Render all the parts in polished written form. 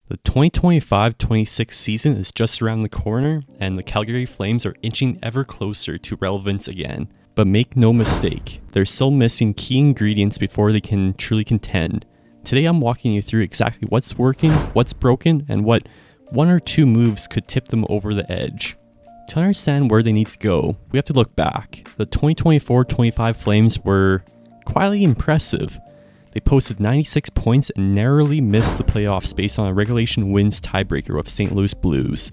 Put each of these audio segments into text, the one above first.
The 2025-26 season is just around the corner, and the Calgary Flames are inching ever closer to relevance again. But make no mistake, they're still missing key ingredients before they can truly contend. Today I'm walking you through exactly what's working, what's broken, and what one or two moves could tip them over the edge. To understand where they need to go, we have to look back. The 2024-25 Flames were quietly impressive. They posted 96 points and narrowly missed the playoffs based on a regulation wins tiebreaker with St. Louis Blues.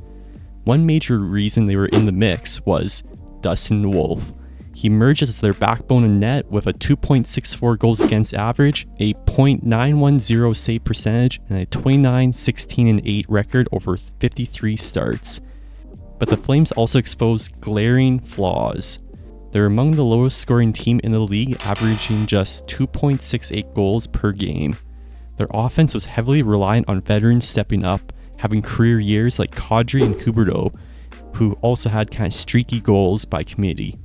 One major reason they were in the mix was Dustin Wolf. He emerged as their backbone in net with a 2.64 goals against average, a .910 save percentage, and a 29-16-8 record over 53 starts. But the Flames also exposed glaring flaws. They're among the lowest scoring team in the league, averaging just 2.68 goals per game. Their offense was heavily reliant on veterans stepping up, having career years like Kadri and Huberdeau, who also had kind of streaky goals by committee.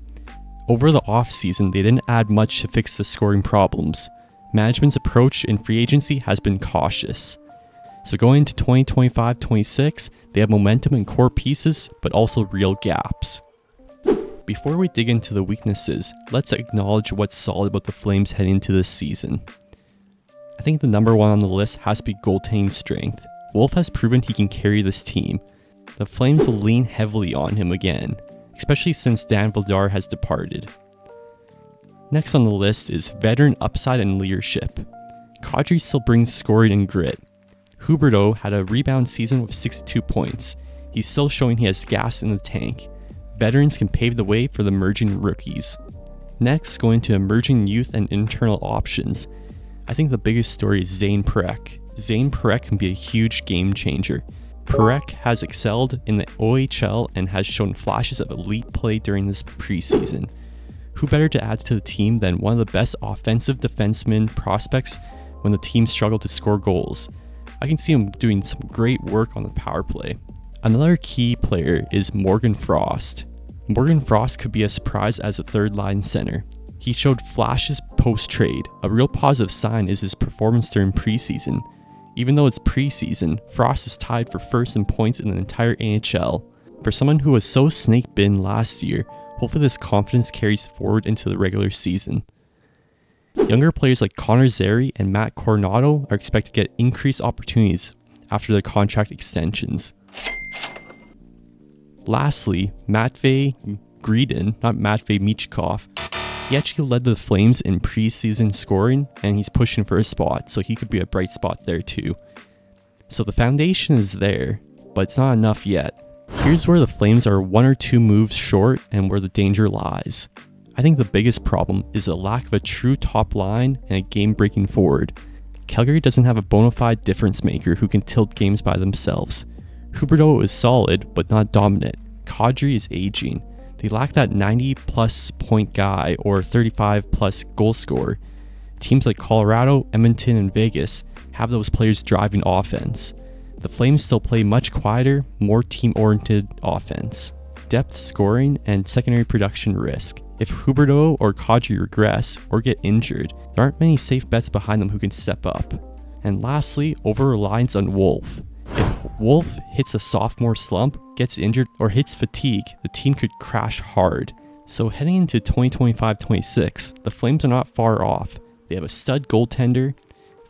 Over the offseason, they didn't add much to fix the scoring problems. Management's approach in free agency has been cautious. So going into 2025-26, they have momentum and core pieces, but also real gaps. Before we dig into the weaknesses, let's acknowledge what's solid about the Flames heading into this season. I think the number one on the list has to be goaltending strength. Wolf has proven he can carry this team. The Flames will lean heavily on him again, especially since Dan Vladar has departed. Next on the list is veteran upside and leadership. Kadri still brings scoring and grit. Huberdeau had a rebound season with 62 points. He's still showing he has gas in the tank. Veterans can pave the way for the emerging rookies. Next, going to emerging youth and internal options. I think the biggest story is Zane Parekh. Zane Parekh can be a huge game changer. Parekh has excelled in the OHL and has shown flashes of elite play during this preseason. Who better to add to the team than one of the best offensive defenseman prospects when the team struggled to score goals? I can see him doing some great work on the power play. Another key player is Morgan Frost. Morgan Frost could be a surprise as a third-line center. He showed flashes post-trade. A real positive sign is his performance during preseason. Even though it's preseason, Frost is tied for first in points in the entire NHL. For someone who was so snake-bitten last year, hopefully this confidence carries forward into the regular season. Younger players like Connor Zary and Matt Coronado are expected to get increased opportunities after their contract extensions. Lastly, Matvei Gridin, not Matvei Michkov, he actually led the Flames in preseason scoring, and he's pushing for a spot, so he could be a bright spot there too. So the foundation is there, but it's not enough yet. Here's where the Flames are one or two moves short and where the danger lies. I think the biggest problem is the lack of a true top line and a game-breaking forward. Calgary doesn't have a bona fide difference maker who can tilt games by themselves. Huberdeau is solid, but not dominant. Kadri is aging. They lack that 90-plus point guy or 35-plus goal scorer. Teams like Colorado, Edmonton, and Vegas have those players driving offense. The Flames still play much quieter, more team-oriented offense. Depth scoring and secondary production risk. If Huberdeau or Kadri regress or get injured, there aren't many safe bets behind them who can step up. And lastly, over-reliance on Wolf. If Wolf hits a sophomore slump, gets injured, or hits fatigue, the team could crash hard. So heading into 2025-26, the Flames are not far off. They have a stud goaltender,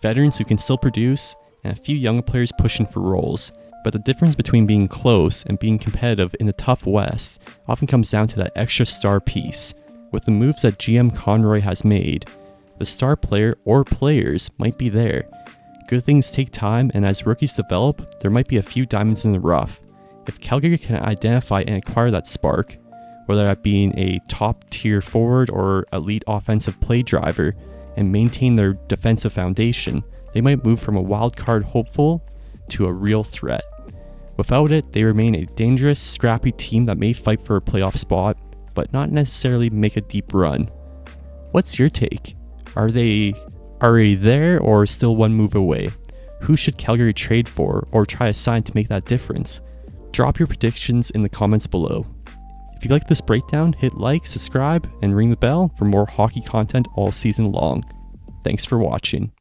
veterans who can still produce, and a few young players pushing for roles. But the difference between being close and being competitive in the tough West often comes down to that extra star piece. With the moves that GM Conroy has made, the star player or players might be there. Good things take time, and as rookies develop, there might be a few diamonds in the rough. If Calgary can identify and acquire that spark, whether that being a top-tier forward or elite offensive play driver, and maintain their defensive foundation, they might move from a wildcard hopeful to a real threat. Without it, they remain a dangerous, scrappy team that may fight for a playoff spot, but not necessarily make a deep run. What's your take? Are they already there or still one move away? Who should Calgary trade for or try to sign to make that difference? Drop your predictions in the comments below. If you like this breakdown, hit like, subscribe, and ring the bell for more hockey content all season long. Thanks for watching.